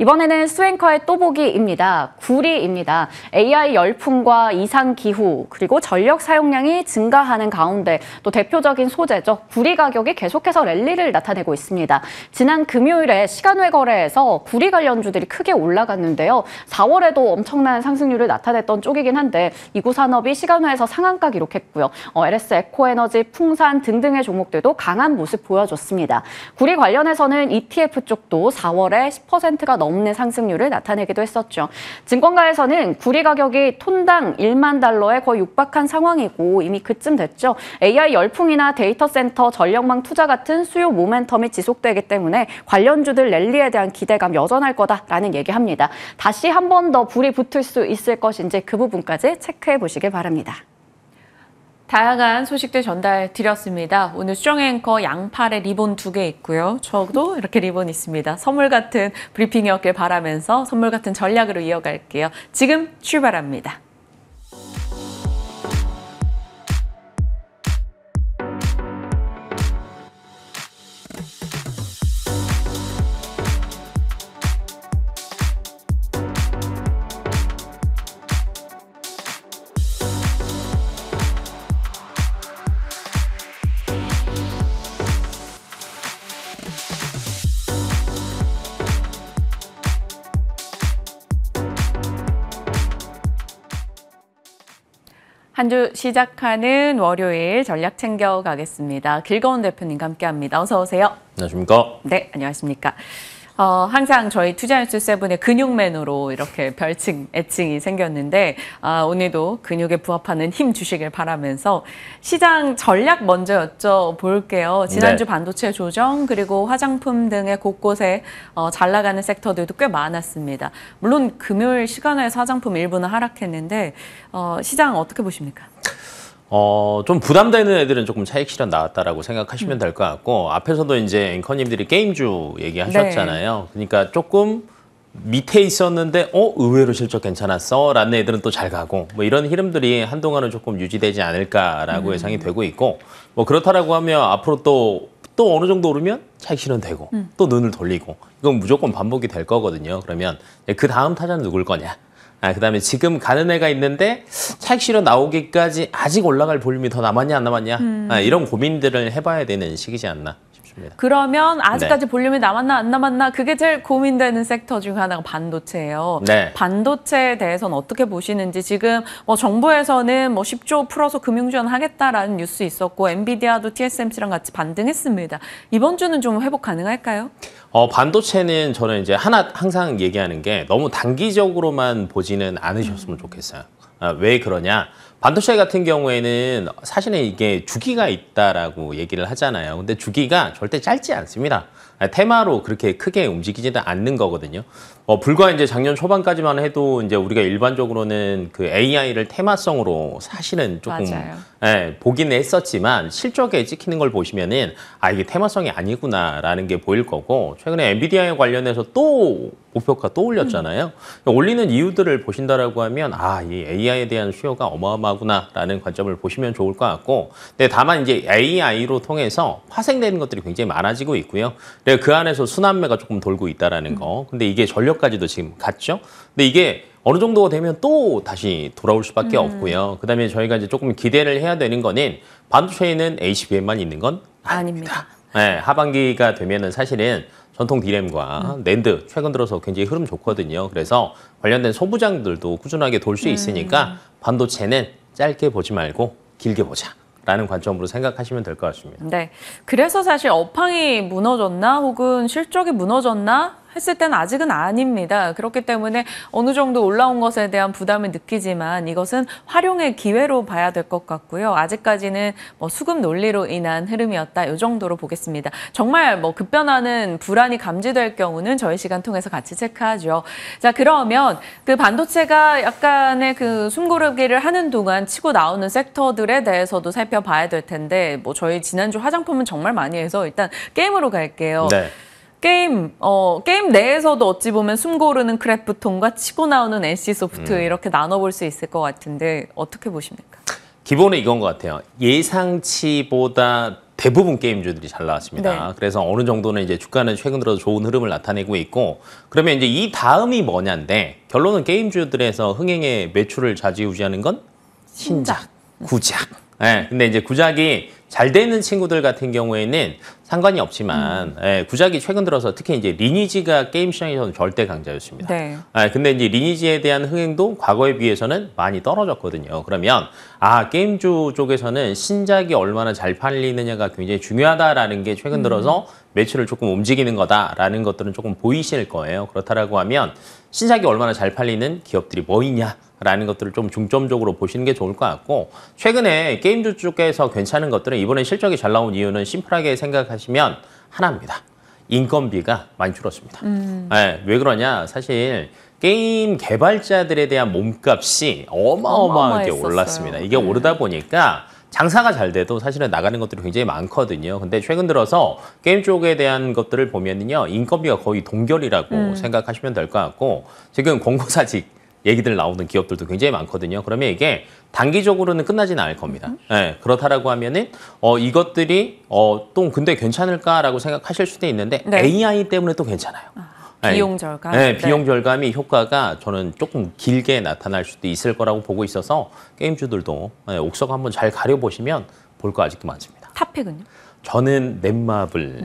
이번에는 수앵커의 또보기입니다. 구리입니다. AI 열풍과 이상기후 그리고 전력 사용량이 증가하는 가운데 또 대표적인 소재죠. 구리 가격이 계속해서 랠리를 나타내고 있습니다. 지난 금요일에 시간외 거래에서 구리 관련주들이 크게 올라갔는데요. 4월에도 엄청난 상승률을 나타냈던 쪽이긴 한데 이구산업이 시간외에서 상한가 기록했고요. LS 에코에너지, 풍산 등등의 종목들도 강한 모습 보여줬습니다. 구리 관련해서는 ETF 쪽도 4월에 10%가 넘는 상승률을 나타내기도 했었죠. 증권가에서는 구리 가격이 톤당 1만 달러에 거의 육박한 상황이고 이미 그쯤 됐죠. AI 열풍이나 데이터 센터, 전력망 투자 같은 수요 모멘텀이 지속되기 때문에 관련주들 랠리에 대한 기대감 여전할 거다라는 얘기합니다. 다시 한 번 더 불이 붙을 수 있을 것인지 그 부분까지 체크해 보시길 바랍니다. 다양한 소식들 전달 드렸습니다. 오늘 수정 앵커 양팔에 리본 2개 있고요. 저도 이렇게 리본 있습니다. 선물 같은 브리핑이었길 바라면서 선물 같은 전략으로 이어갈게요. 지금 출발합니다. 한 주 시작하는 월요일 전략 챙겨가겠습니다. 길거운 대표님과 함께합니다. 어서 오세요. 안녕하십니까? 네, 안녕하십니까. 항상 저희 투자뉴스 7의 근육맨으로 이렇게 애칭이 생겼는데 오늘도 근육에 부합하는 힘 주시길 바라면서 시장 전략 먼저 여쭤볼게요. 지난주 네. 반도체 조정 그리고 화장품 등의 곳곳에 잘 나가는 섹터들도 꽤 많았습니다. 물론 금요일 시간에서 화장품 일부는 하락했는데 시장 어떻게 보십니까? 좀 부담되는 애들은 조금 차익 실현 나왔다라고 생각하시면 될 것 같고 앞에서도 이제 앵커님들이 게임주 얘기하셨잖아요. 네. 그러니까 조금 밑에 있었는데 의외로 실적 괜찮았어 라는 애들은 또 잘 가고 뭐 이런 흐름들이 한동안은 조금 유지되지 않을까라고 예상이 되고 있고 뭐 그렇다라고 하면 앞으로 또 어느 정도 오르면 차익 실현되고 또 눈을 돌리고 이건 무조건 반복이 될 거거든요. 그러면 그 다음 타자는 누굴 거냐? 그다음에 지금 가는 애가 있는데 차익 실현 나오기까지 아직 올라갈 볼륨이 더 남았냐 안 남았냐 이런 고민들을 해봐야 되는 시기지 않나 싶습니다. 그러면 아직까지 볼륨이 남았나 안 남았나 그게 제일 고민되는 섹터 중 하나가 반도체예요. 네. 반도체에 대해서는 어떻게 보시는지 지금 정부에서는 10조 풀어서 금융지원 하겠다라는 뉴스 있었고 엔비디아도 TSMC랑 같이 반등했습니다. 이번 주는 좀 회복 가능할까요? 반도체는 저는 이제 항상 얘기하는 게 너무 단기적으로만 보지는 않으셨으면 좋겠어요. 왜 그러냐? 반도체 같은 경우에는 사실은 이게 주기가 있다라고 얘기를 하잖아요. 근데 주기가 절대 짧지 않습니다. 테마로 그렇게 크게 움직이지는 않는 거거든요. 불과 이제 작년 초반까지만 해도 이제 우리가 일반적으로는 그 AI를 테마성으로 사실은 조금 보기는 했었지만 실적에 찍히는 걸 보시면은 이게 테마성이 아니구나라는 게 보일 거고 최근에 엔비디아에 관련해서 또 목표가 또 올렸잖아요. 올리는 이유들을 보신다라고 하면 이 AI에 대한 수요가 어마어마하구나라는 관점을 보시면 좋을 것 같고, 근데 다만 이제 AI로 통해서 파생되는 것들이 굉장히 많아지고 있고요. 그 안에서 순환매가 조금 돌고 있다라는 거. 근데 이게 전력까지도 지금 갔죠. 근데 이게 어느 정도가 되면 또 다시 돌아올 수밖에 없고요. 그다음에 저희가 이제 조금 기대를 해야 되는 거는 반도체에는 HBM만 있는 건 아닙니다. 네, 하반기가 되면은 사실은 전통 디램과 낸드 최근 들어서 굉장히 흐름 좋거든요. 그래서 관련된 소부장들도 꾸준하게 돌 수 있으니까 반도체는 짧게 보지 말고 길게 보자. 라는 관점으로 생각하시면 될 것 같습니다. 네, 그래서 사실 업황이 무너졌나 혹은 실적이 무너졌나 했을 때는 아직은 아닙니다. 그렇기 때문에 어느 정도 올라온 것에 대한 부담을 느끼지만 이것은 활용의 기회로 봐야 될 것 같고요. 아직까지는 수급 논리로 인한 흐름이었다. 이 정도로 보겠습니다. 정말 급변하는 불안이 감지될 경우는 저희 시간 통해서 같이 체크하죠. 자, 그러면 그 반도체가 약간의 그 숨고르기를 하는 동안 치고 나오는 섹터들에 대해서도 살펴봐야 될 텐데 저희 지난주 화장품은 정말 많이 해서 일단 게임으로 갈게요. 네. 게임 내에서도 어찌 보면 숨고르는 크래프톤과 치고 나오는 NC소프트 이렇게 나눠볼 수 있을 것 같은데 어떻게 보십니까? 기본은 이건 것 같아요. 예상치보다 대부분 게임주들이 잘 나왔습니다. 네. 그래서 어느 정도는 이제 주가는 최근 들어서 좋은 흐름을 나타내고 있고, 그러면 이제 이 다음이 뭐냐인데 결론은 게임주들에서 흥행의 매출을 좌지우지하는 건 신작, 구작. 네, 근데 이제 구작이 잘 되는 친구들 같은 경우에는 상관이 없지만 구작이 최근 들어서 특히 이제 리니지가 게임 시장에서는 절대 강자였습니다. 네. 근데 이제 리니지에 대한 흥행도 과거에 비해서는 많이 떨어졌거든요. 그러면 게임주 쪽에서는 신작이 얼마나 잘 팔리느냐가 굉장히 중요하다라는 게 최근 들어서 매출을 조금 움직이는 거다라는 것들은 조금 보이실 거예요. 그렇다라고 하면 신작이 얼마나 잘 팔리는 기업들이 뭐 있냐? 라는 것들을 좀 중점적으로 보시는 게 좋을 것 같고, 최근에 게임주 쪽에서 괜찮은 것들은 이번에 실적이 잘 나온 이유는 심플하게 생각하시면 하나입니다. 인건비가 많이 줄었습니다. 왜 그러냐? 사실 게임 개발자들에 대한 몸값이 어마어마하게 올랐습니다. 이게 오르다 보니까 장사가 잘 돼도 사실은 나가는 것들이 굉장히 많거든요. 근데 최근 들어서 게임 쪽에 대한 것들을 보면요, 인건비가 거의 동결이라고 생각하시면 될 것 같고, 지금 공고사직 얘기들 나오는 기업들도 굉장히 많거든요. 그러면 이게 단기적으로는 끝나지는 않을 겁니다. 그렇다라고 하면은 이것들이 또 근데 괜찮을까라고 생각하실 수도 있는데 AI 때문에 또 괜찮아요. 비용 절감. 비용 절감이 효과가 저는 조금 길게 나타날 수도 있을 거라고 보고 있어서 게임주들도 옥석 한번 잘 가려보시면 볼 거 아직도 많습니다. 탑픽은요? 저는 넷마블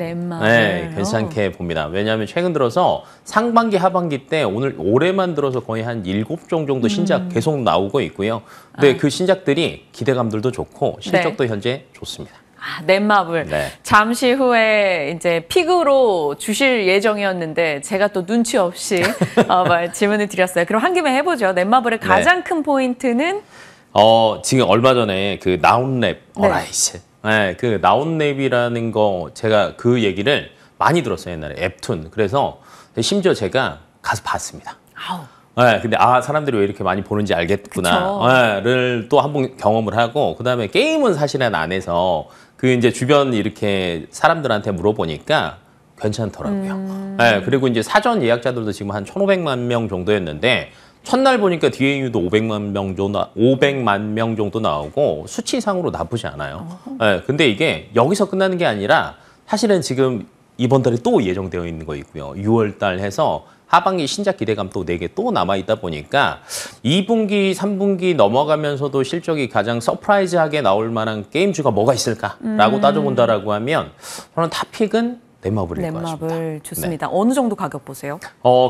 괜찮게 봅니다. 왜냐하면 최근 들어서 상반기, 하반기 때 올해만 들어서 거의 한 7종 정도 신작 계속 나오고 있고요. 근데 그 신작들이 기대감들도 좋고 실적도 현재 좋습니다. 넷마블. 잠시 후에 이제 픽으로 주실 예정이었는데 제가 또 눈치 없이 질문을 드렸어요. 그럼 한 김에 해보죠. 넷마블의 가장 큰 포인트는? 지금 얼마 전에 그 나온랩 어라이즈. 그 나온랩이라는 거 제가 그 얘기를 많이 들었어요, 옛날에 앱툰. 그래서 심지어 제가 가서 봤습니다. 근데 사람들이 왜 이렇게 많이 보는지 알겠구나를 또 한번 경험을 하고, 그다음에 게임은 사실은 안 해서 그 이제 주변 이렇게 사람들한테 물어보니까 괜찮더라고요. 그리고 이제 사전 예약자들도 지금 한 1,500만 명 정도였는데 첫날 보니까 DAU도 500만 명 정도 나오고 수치상으로 나쁘지 않아요. 근데 이게 여기서 끝나는 게 아니라 사실은 지금 이번 달에 또 예정되어 있는 거 있고요. 6월 달 해서 하반기 신작 기대감 또 4개 또 남아있다 보니까 2분기, 3분기 넘어가면서도 실적이 가장 서프라이즈하게 나올 만한 게임주가 뭐가 있을까라고 따져본다라고 하면 저는 탑픽은 넷마블일 것 같습니다. 넷마블 좋습니다. 어느 정도 가격 보세요?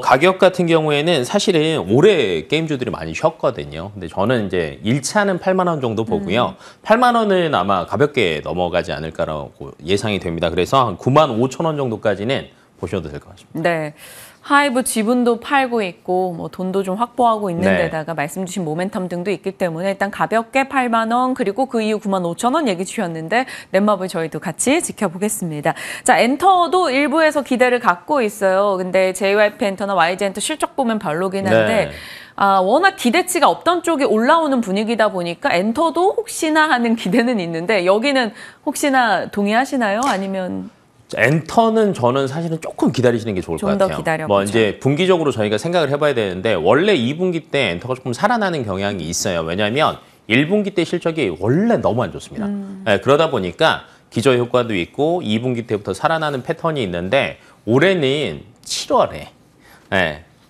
가격 같은 경우에는 사실은 올해 게임주들이 많이 쉬었거든요. 근데 저는 이제 1차는 8만 원 정도 보고요. 8만 원은 아마 가볍게 넘어가지 않을까라고 예상이 됩니다. 그래서 한 9만 5천 원 정도까지는 보셔도 될 것 같습니다. 네. 하이브 지분도 팔고 있고 뭐 돈도 좀 확보하고 있는 네. 데다가 말씀 주신 모멘텀 등도 있기 때문에 일단 가볍게 8만 원 그리고 그 이후 9만 5천 원 얘기 주셨는데 넷마블 저희도 같이 지켜보겠습니다. 자, 엔터도 일부에서 기대를 갖고 있어요. 근데 JYP 엔터나 YG 엔터 실적 보면 별로긴 한데 네. 워낙 기대치가 없던 쪽이 올라오는 분위기다 보니까 엔터도 혹시나 하는 기대는 있는데 여기는 혹시나 동의하시나요? 아니면 엔터는 저는 사실은 조금 기다리시는 게 좋을 것 좀 더 같아요. 기다려보자. 뭐 이제 분기적으로 저희가 생각을 해봐야 되는데 원래 2분기 때 엔터가 조금 살아나는 경향이 있어요. 왜냐하면 1분기 때 실적이 원래 너무 안 좋습니다. 네, 그러다 보니까 기저 효과도 있고 2분기 때부터 살아나는 패턴이 있는데 올해는 7월에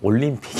올림픽이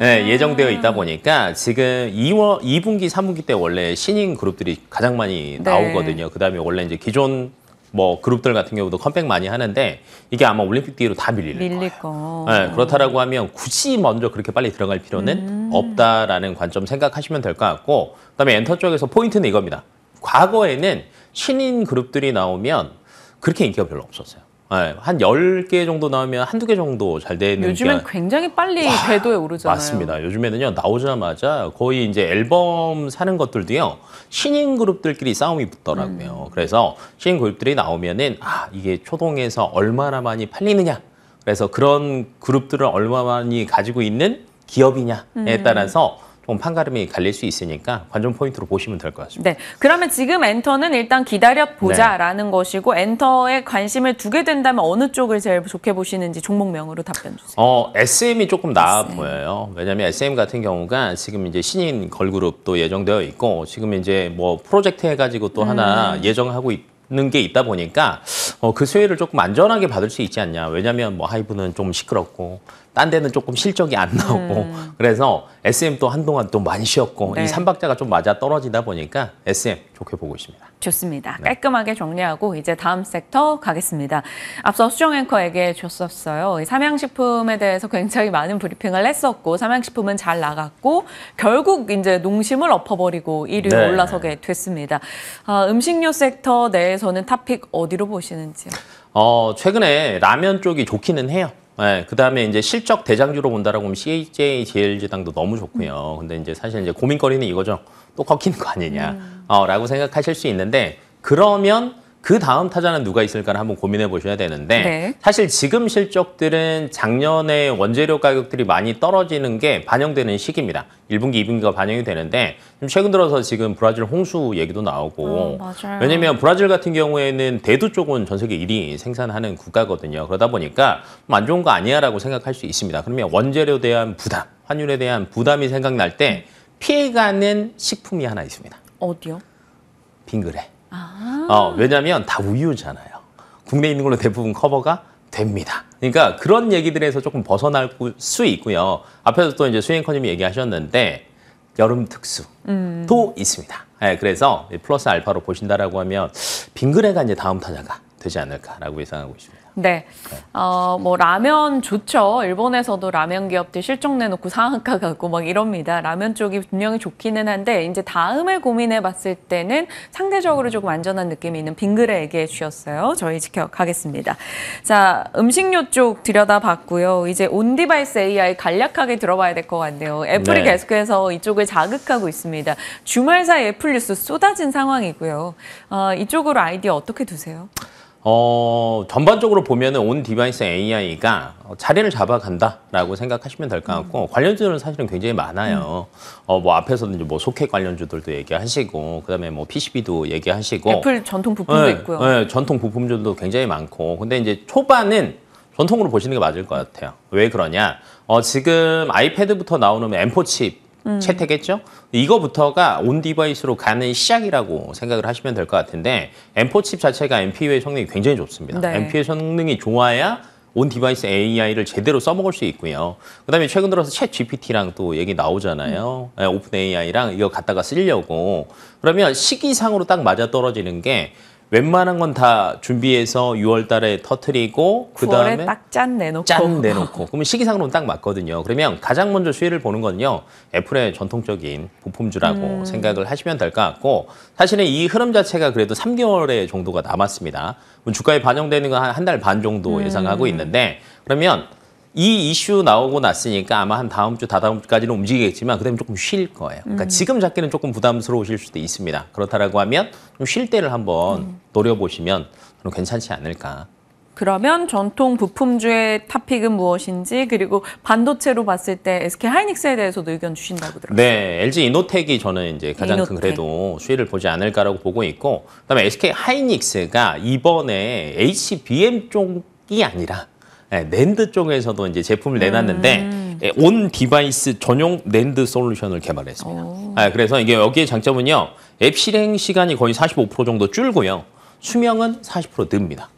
예정되어 있다 보니까 지금 2분기, 3분기 때 원래 신인 그룹들이 가장 많이 네. 나오거든요. 그다음에 원래 이제 기존 뭐 그룹들 같은 경우도 컴백 많이 하는데 이게 아마 올림픽 뒤로 다 밀릴 거. 거예요. 그렇다라고 하면 굳이 먼저 그렇게 빨리 들어갈 필요는 없다라는 관점 생각하시면 될 것 같고 그다음에 엔터 쪽에서 포인트는 이겁니다. 과거에는 신인 그룹들이 나오면 그렇게 인기가 별로 없었어요. 한 10개 정도 나오면 한두 개 정도 잘 되는 요즘엔 굉장히 빨리 궤도에 오르잖아요. 맞습니다. 요즘에는요 나오자마자 거의 이제 앨범 사는 것들도요 신인 그룹들끼리 싸움이 붙더라고요. 그래서 신인 그룹들이 나오면은 이게 초동에서 얼마나 많이 팔리느냐. 그래서 그런 그룹들을 얼마나 많이 가지고 있는 기업이냐에 따라서 좀 판가름이 갈릴 수 있으니까 관전 포인트로 보시면 될 것 같습니다. 네, 그러면 지금 엔터는 일단 기다려보자라는 것이고 엔터에 관심을 두게 된다면 어느 쪽을 제일 좋게 보시는지 종목명으로 답변 주세요. SM이 조금 나아 보여요. 왜냐하면 SM 같은 경우가 지금 이제 신인 걸그룹도 예정되어 있고 지금 이제 뭐 프로젝트 해가지고 또 하나 예정하고 있는 게 있다 보니까 그 수혜를 조금 안전하게 받을 수 있지 않냐. 왜냐하면 뭐 하이브는 좀 시끄럽고 딴 데는 조금 실적이 안 나오고 그래서 SM 또 한동안 또 많이 쉬었고 네. 이 3박자가 좀 맞아 떨어지다 보니까 SM 좋게 보고 있습니다. 좋습니다. 네. 깔끔하게 정리하고 이제 다음 섹터 가겠습니다. 앞서 수정 앵커 얘기해 줬었어요. 이 삼양식품에 대해서 굉장히 많은 브리핑을 했었고 삼양식품은 잘 나갔고 결국 이제 농심을 엎어버리고 1위로 네. 올라서게 됐습니다. 음식료 sek터 내에서는 탑픽 어디로 보시는지요? 최근에 라면 쪽이 좋기는 해요. 그다음에 이제 실적 대장주로 본다라고 하면 CJ 제일제당도 너무 좋고요. 근데 이제 사실 이제 고민거리는 이거죠. 또 꺾이는 거 아니냐. 라고 생각하실 수 있는데 그러면 그 다음 타자는 누가 있을까를 한번 고민해 보셔야 되는데 네. 사실 지금 실적들은 작년에 원재료 가격들이 많이 떨어지는 게 반영되는 시기입니다. 1분기, 2분기가 반영이 되는데 최근 들어서 지금 브라질 홍수 얘기도 나오고 맞아요. 왜냐면 브라질 같은 경우에는 대두 쪽은 전 세계 1위 생산하는 국가거든요. 그러다 보니까 안 좋은 거 아니야라고 생각할 수 있습니다. 그러면 원재료에 대한 부담, 환율에 대한 부담이 생각날 때 피해가는 식품이 하나 있습니다. 어디요? 빙그레. 왜냐하면 다 우유잖아요. 국내에 있는 걸로 대부분 커버가 됩니다. 그러니까 그런 얘기들에서 조금 벗어날 수 있고요. 앞에서 또 이제 수행커님이 얘기하셨는데 여름 특수도 있습니다. 그래서 플러스 알파로 보신다라고 하면 빙그레가 이제 다음 타자가 되지 않을까라고 예상하고 있습니다. 네. 뭐 라면 좋죠. 일본에서도 라면 기업들 실적 내놓고 상한가 가고 막 이럽니다. 라면 쪽이 분명히 좋기는 한데 이제 다음을 고민해 봤을 때는 상대적으로 조금 안전한 느낌이 있는 빙그레 얘기해 주셨어요. 저희 지켜가겠습니다. 자, 음식료 쪽 들여다봤고요. 이제 온디바이스 AI 간략하게 들어봐야 될 것 같네요. 애플이 네. 계속해서 이쪽을 자극하고 있습니다. 주말 사이 애플 뉴스 쏟아진 상황이고요. 이쪽으로 아이디어 어떻게 두세요? 전반적으로 보면은 온 디바이스 AI가 자리를 잡아간다라고 생각하시면 될 것 같고 관련주들은 사실은 굉장히 많아요. 뭐 앞에서는 이제 뭐 소켓 관련주들도 얘기하시고 그다음에 뭐 PCB도 얘기하시고 애플 전통 부품도 있고요. 네, 전통 부품들도 굉장히 많고 근데 이제 초반은 전통으로 보시는 게 맞을 것 같아요. 왜 그러냐? 지금 아이패드부터 나오는 M4 칩 채택했죠? 이거부터가 온 디바이스로 가는 시작이라고 생각을 하시면 될 것 같은데 M4 칩 자체가 NPU의 성능이 굉장히 좋습니다. 네. NPU의 성능이 좋아야 온 디바이스 AI를 제대로 써먹을 수 있고요. 그다음에 최근 들어서 챗 GPT랑 또 얘기 나오잖아요. 오픈 AI랑 이거 갖다가 쓰려고. 그러면 시기상으로 딱 맞아떨어지는 게 웬만한 건 다 준비해서 6월 달에 터트리고 9월에 그다음에 딱 짠 내놓고. 짠 내놓고 그러면 시기상으로는 딱 맞거든요. 그러면 가장 먼저 수혜를 보는 건요. 애플의 전통적인 부품주라고 생각을 하시면 될 것 같고 사실은 이 흐름 자체가 그래도 3개월의 정도가 남았습니다. 주가에 반영되는 건 한 달 반 정도 예상하고 있는데 그러면 이 이슈 나오고 났으니까 아마 한 다음 주, 다다음 주까지는 움직이겠지만 그다음에 조금 쉴 거예요. 그러니까 지금 잡기는 조금 부담스러우실 수도 있습니다. 그렇다라고 하면 좀 쉴 때를 한번 노려보시면 저는 괜찮지 않을까. 그러면 전통 부품주의 탑픽은 무엇인지 그리고 반도체로 봤을 때 SK 하이닉스에 대해서도 의견 주신다고 들었어요. 네, LG 이노텍이 저는 이제 가장 큰 이노텍. 그래도 수혜를 보지 않을까라고 보고 있고 그다음에 SK 하이닉스가 이번에 HBM 쪽이 아니라 낸드 쪽에서도 이제 제품을 내놨는데 온 디바이스 전용 낸드 솔루션을 개발했습니다. 그래서 이게 여기에 장점은요. 앱 실행 시간이 거의 45% 정도 줄고요. 수명은 40% 늡니다.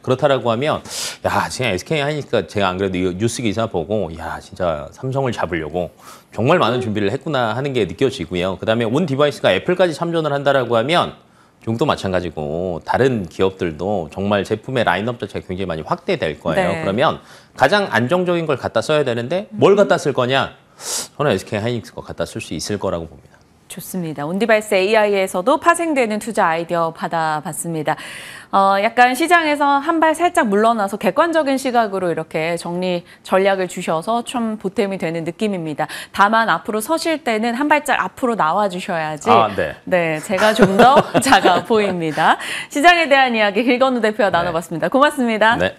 그렇다라고 하면 야, 지금 SK 하이닉스가 제가 안 그래도 이 뉴스 기사 보고 야, 진짜 삼성을 잡으려고 정말 많은 준비를 했구나 하는 게 느껴지고요. 그다음에 온 디바이스가 애플까지 참전을 한다라고 하면 중국도 마찬가지고 다른 기업들도 정말 제품의 라인업 자체가 굉장히 많이 확대될 거예요. 네. 그러면 가장 안정적인 걸 갖다 써야 되는데 뭘 갖다 쓸 거냐? 저는 SK 하이닉스 거 갖다 쓸 수 있을 거라고 봅니다. 좋습니다. 온디바이스 AI에서도 파생되는 투자 아이디어 받아봤습니다. 약간 시장에서 한 발 살짝 물러나서 객관적인 시각으로 이렇게 정리 전략을 주셔서 좀 보탬이 되는 느낌입니다. 다만 앞으로 서실 때는 한 발짝 앞으로 나와 주셔야지. 네, 제가 좀 더 작아 보입니다. 시장에 대한 이야기 길건우 대표와 나눠봤습니다. 고맙습니다. 네.